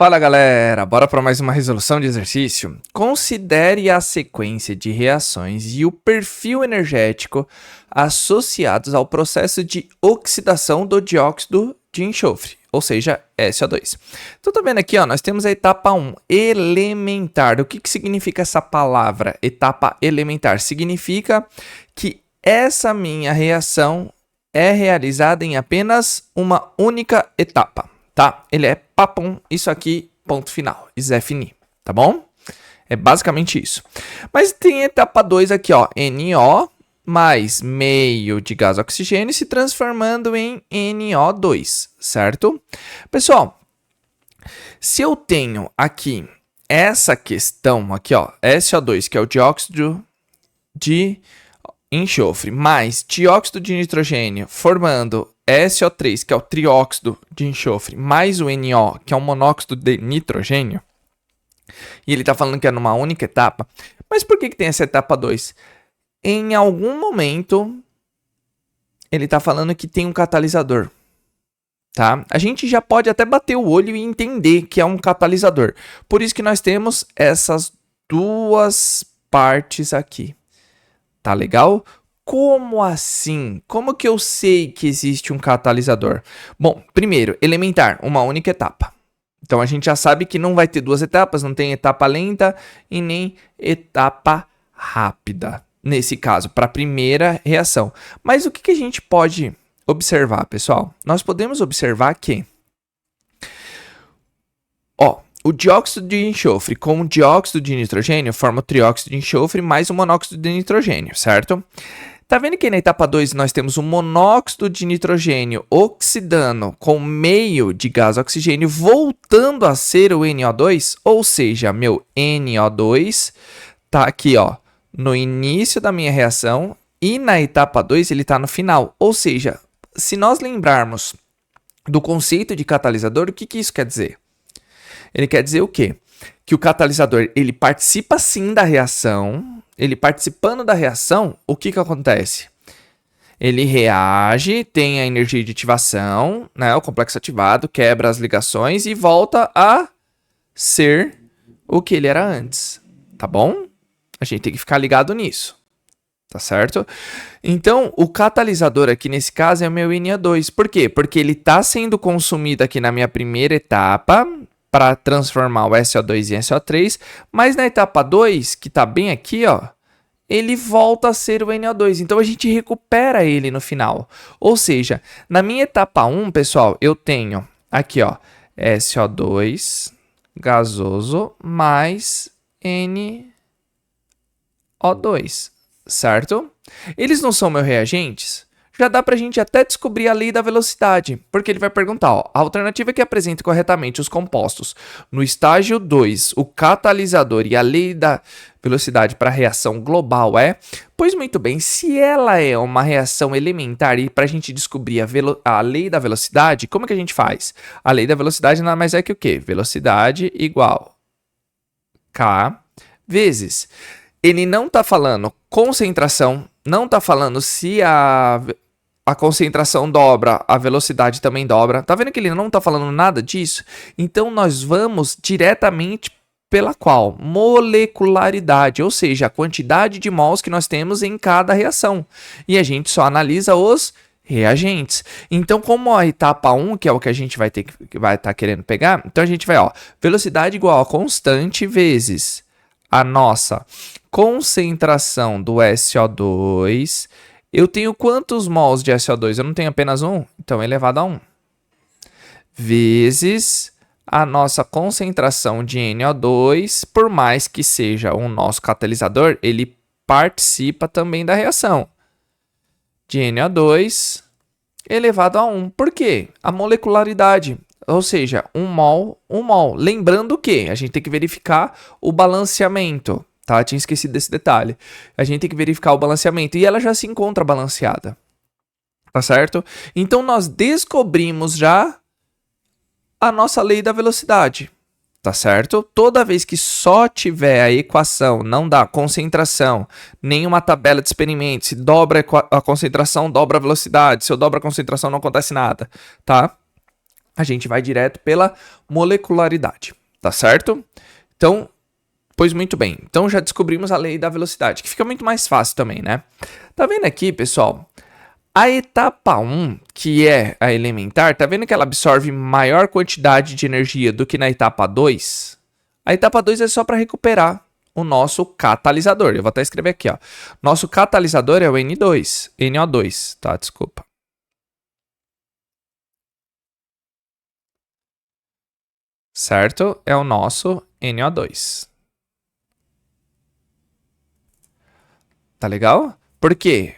Fala galera, bora para mais uma resolução de exercício? Considere a sequência de reações e o perfil energético associados ao processo de oxidação do dióxido de enxofre, ou seja, SO2. Então tá vendo aqui, ó, nós temos a etapa 1, elementar. O que significa essa palavra, etapa elementar? Significa que essa minha reação é realizada em apenas uma única etapa. Tá? Ele é papum, isso aqui, ponto final, Zé fini, tá bom? É basicamente isso. Mas tem a etapa 2 aqui, ó, NO mais meio de gás oxigênio se transformando em NO2, certo? Pessoal, se eu tenho aqui essa questão aqui, ó, SO2, que é o dióxido de enxofre, mais dióxido de nitrogênio, formando SO3, que é o trióxido de enxofre, mais o NO, que é o monóxido de nitrogênio, e ele está falando que é numa única etapa. Mas por que tem essa etapa 2? Em algum momento, ele está falando que tem um catalisador. Tá? A gente já pode até bater o olho e entender que é um catalisador. Por isso que nós temos essas duas partes aqui. Tá legal? Como assim? Como que eu sei que existe um catalisador? Bom, primeiro, elementar, uma única etapa. Então, a gente já sabe que não vai ter duas etapas, não tem etapa lenta e nem etapa rápida, nesse caso, para a primeira reação. Mas o que a gente pode observar, pessoal? Nós podemos observar que, ó, o dióxido de enxofre com o dióxido de nitrogênio forma o trióxido de enxofre mais o monóxido de nitrogênio, certo? Tá vendo que na etapa 2 nós temos o monóxido de nitrogênio oxidando com meio de gás oxigênio voltando a ser o NO2? Ou seja, meu NO2 tá aqui, ó, no início da minha reação e na etapa 2 ele tá no final. Ou seja, se nós lembrarmos do conceito de catalisador, o que isso quer dizer? Ele quer dizer o quê? Que o catalisador, ele participa sim da reação, ele participando da reação, o que acontece? Ele reage, tem a energia de ativação, né, o complexo ativado, quebra as ligações e volta a ser o que ele era antes, tá bom? A gente tem que ficar ligado nisso, tá certo? Então, o catalisador aqui nesse caso é o meu NO2. Por quê? Porque ele está sendo consumido aqui na minha primeira etapa, para transformar o SO2 em SO3, mas na etapa 2, que está bem aqui, ó, ele volta a ser o NO2. Então, a gente recupera ele no final. Ou seja, na minha etapa 1, pessoal, eu tenho aqui, ó, SO2 gasoso mais NO2, certo? Eles não são meus reagentes? Já dá para a gente até descobrir a lei da velocidade, porque ele vai perguntar, ó, a alternativa que apresenta corretamente os compostos no estágio 2, o catalisador e a lei da velocidade para a reação global é? Pois muito bem, se ela é uma reação elementar e para a gente descobrir a lei da velocidade, como que a gente faz? A lei da velocidade nada mais é que o quê? Velocidade igual K vezes. Ele não está falando concentração, não está falando se a concentração dobra, a velocidade também dobra. Tá vendo que ele não está falando nada disso? Então, nós vamos diretamente pela qual? Molecularidade, ou seja, a quantidade de mols que nós temos em cada reação. E a gente só analisa os reagentes. Então, como a etapa 1, que é o que a gente vai estar querendo pegar, então a gente vai, ó, velocidade igual a constante vezes a nossa concentração do SO2. Eu tenho quantos mols de SO2? Eu não tenho apenas um? Então, elevado a 1. Vezes a nossa concentração de NO2, por mais que seja o nosso catalisador, ele participa também da reação. De NO2 elevado a 1. Por quê? A molecularidade. Ou seja, 1 mol, 1 mol. Lembrando que a gente tem que verificar o balanceamento. Tá? Tinha esquecido desse detalhe. A gente tem que verificar o balanceamento. E ela já se encontra balanceada. Tá certo? Então, nós descobrimos já a nossa lei da velocidade. Tá certo? Toda vez que só tiver a equação, não dá concentração, nenhuma tabela de experimento, se dobra a concentração, dobra a velocidade. Se eu dobro a concentração, não acontece nada. Tá? a gente vai direto pela molecularidade, tá certo? Então, pois muito bem. Então já descobrimos a lei da velocidade, que fica muito mais fácil também, né? Tá vendo aqui, pessoal? A etapa 1, que é a elementar, tá vendo que ela absorve maior quantidade de energia do que na etapa 2? A etapa 2 é só para recuperar o nosso catalisador. Eu vou até escrever aqui, ó. Nosso catalisador é o N2, NO2, tá? Desculpa. Certo? É o nosso NO2. Tá legal? Por quê?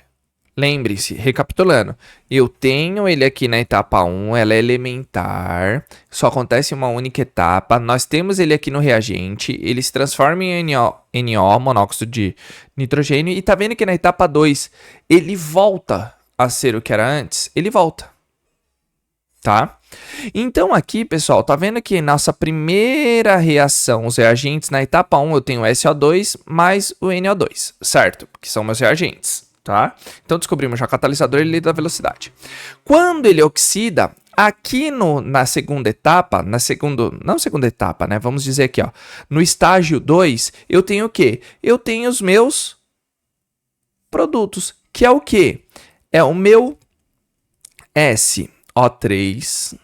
Lembre-se, recapitulando, eu tenho ele aqui na etapa 1, ela é elementar, só acontece uma única etapa, nós temos ele aqui no reagente, ele se transforma em NO, monóxido de nitrogênio, e tá vendo que na etapa 2 ele volta a ser o que era antes? Ele volta, tá? Então aqui, pessoal, tá vendo que nossa primeira reação, os reagentes, na etapa 1 eu tenho o SO2 mais o NO2, certo? Que são meus reagentes. Tá? Então descobrimos já catalisador e lei da velocidade. Quando ele oxida, aqui na segunda etapa, não segunda etapa, né? Vamos dizer aqui, ó, no estágio 2, eu tenho o quê? Eu tenho os meus produtos, que é o quê? É o meu SO3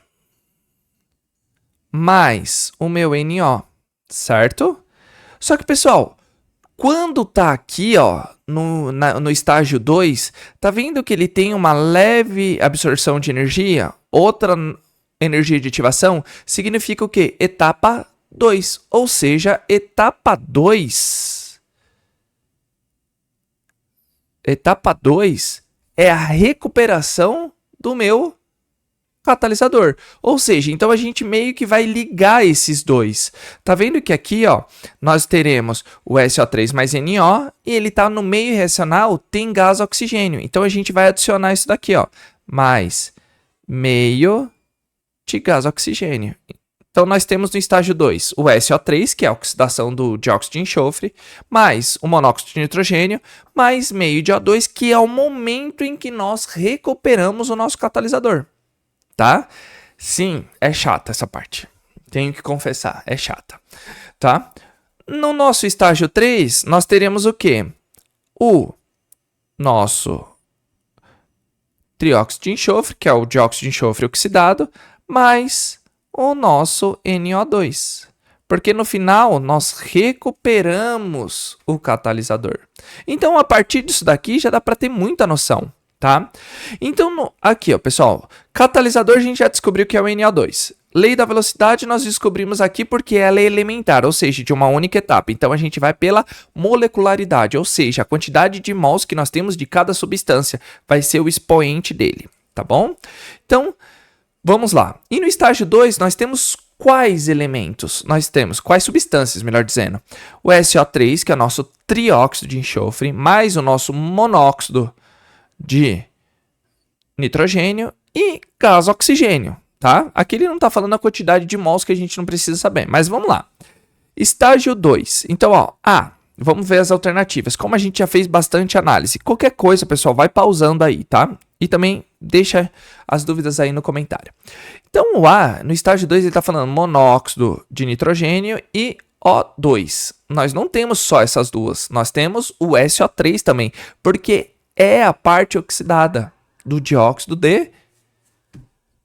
mais o meu NO, certo? Só que, pessoal, quando tá aqui, ó, no estágio 2, tá vendo que ele tem uma leve absorção de energia? Outra energia de ativação significa o quê? Etapa 2. Ou seja, etapa 2. Etapa 2 é a recuperação do meu catalisador. Ou seja, então a gente meio que vai ligar esses dois. Tá vendo que aqui, ó, nós teremos o SO3 mais NO e ele tá no meio reacional, tem gás oxigênio. Então a gente vai adicionar isso daqui, ó, mais meio de gás oxigênio. Então nós temos no estágio 2 o SO3, que é a oxidação do dióxido de enxofre, mais o monóxido de nitrogênio, mais meio de O2, que é o momento em que nós recuperamos o nosso catalisador. Tá? Sim, é chata essa parte. Tenho que confessar, é chata. Tá? No nosso estágio 3, nós teremos o quê? O nosso trióxido de enxofre, que é o dióxido de enxofre oxidado, mais o nosso NO2. Porque no final, nós recuperamos o catalisador. Então, a partir disso daqui, já dá para ter muita noção. Tá? Então, aqui, ó, pessoal, catalisador a gente já descobriu que é o NO2. Lei da velocidade nós descobrimos aqui porque ela é elementar, ou seja, de uma única etapa. Então, a gente vai pela molecularidade, ou seja, a quantidade de mols que nós temos de cada substância vai ser o expoente dele, tá bom? Então, vamos lá. E no estágio 2, nós temos quais elementos? Nós temos quais substâncias, melhor dizendo? O SO3, que é o nosso trióxido de enxofre, mais o nosso monóxido de nitrogênio e gás oxigênio, tá? Aqui ele não está falando a quantidade de mols que a gente não precisa saber, mas vamos lá. Estágio 2. Então, ó, vamos ver as alternativas. Como a gente já fez bastante análise, qualquer coisa, pessoal, vai pausando aí, tá? E também deixa as dúvidas aí no comentário. Então, o A, no estágio 2, ele está falando monóxido de nitrogênio e O2. Nós não temos só essas duas, nós temos o SO3 também, porque é a parte oxidada do dióxido de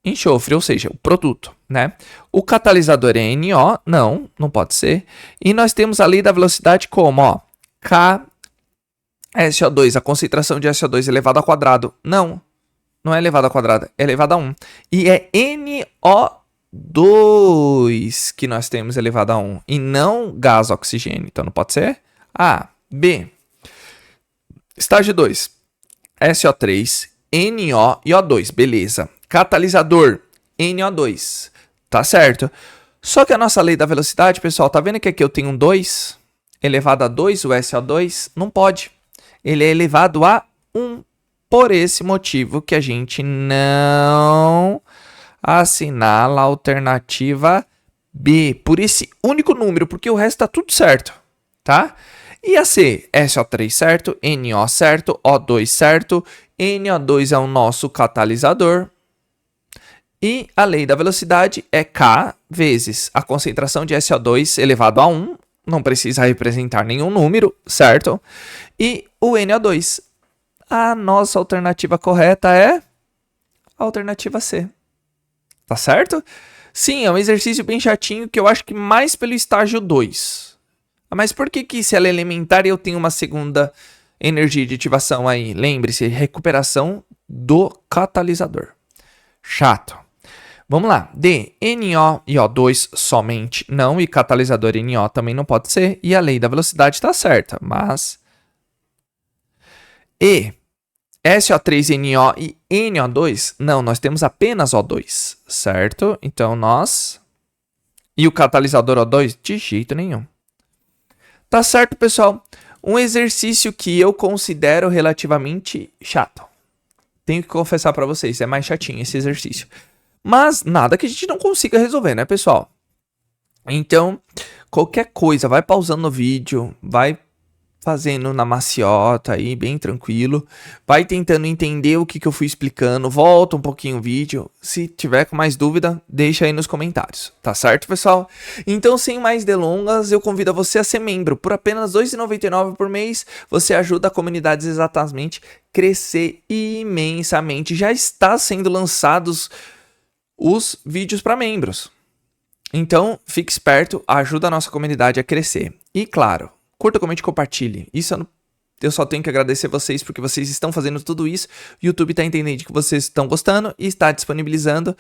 enxofre, ou seja, o produto, né? O catalisador é NO, não pode ser. E nós temos a lei da velocidade como, ó, K SO2, a concentração de SO2 elevado ao quadrado. Não é elevado ao quadrado, é elevado a 1. E é NO2 que nós temos elevado a 1, e não gás oxigênio. Então não pode ser A. B. Estágio 2. SO3, NO e O2, beleza. Catalisador, NO2, tá certo. Só que a nossa lei da velocidade, pessoal, tá vendo que aqui eu tenho um 2 elevado a 2, o SO2? Não pode. Ele é elevado a 1. Por esse motivo que a gente não assinala a alternativa B. Por esse único número, porque o resto tá tudo certo, tá? E a C, SO3 certo, NO certo, O2 certo, NO2 é o nosso catalisador E a lei da velocidade é K vezes a concentração de SO2 elevado a 1, não precisa representar nenhum número, certo? E o NO2. A nossa alternativa correta é a alternativa C. Tá certo? Sim, é um exercício bem chatinho que eu acho que mais pelo estágio 2. Mas por que se ela é elementar e eu tenho uma segunda energia de ativação aí? Lembre-se, recuperação do catalisador. Chato. Vamos lá. D, NO e O2 somente não, e catalisador NO também não pode ser, e a lei da velocidade está certa, mas... E, SO3NO e NO2, não, nós temos apenas O2, certo? Então, nós... E o catalisador O2? De jeito nenhum. Tá certo, pessoal? Um exercício que eu considero relativamente chato. Tenho que confessar para vocês, é mais chatinho esse exercício. Mas nada que a gente não consiga resolver, né, pessoal? Então, qualquer coisa, vai pausando o vídeo, vai fazendo na maciota aí, bem tranquilo. Vai tentando entender o que eu fui explicando, volta um pouquinho o vídeo. Se tiver com mais dúvida, deixa aí nos comentários, tá certo, pessoal? Então, sem mais delongas, eu convido você a ser membro. Por apenas R$ 2,99 por mês, você ajuda a comunidade exatamente crescer imensamente. Já está sendo lançados os vídeos para membros. Então, fique esperto, ajuda a nossa comunidade a crescer. E claro, curta, comente e compartilhe. Isso eu só tenho que agradecer vocês porque vocês estão fazendo tudo isso. O YouTube está entendendo que vocês estão gostando e está disponibilizando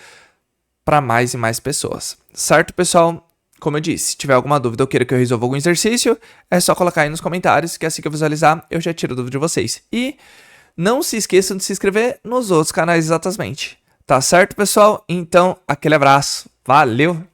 para mais e mais pessoas. Certo, pessoal? Como eu disse, se tiver alguma dúvida ou queira que eu resolva algum exercício, é só colocar aí nos comentários que assim que eu visualizar, eu já tiro a dúvida de vocês. E não se esqueçam de se inscrever nos outros canais exatamente. Tá certo, pessoal? Então, aquele abraço. Valeu!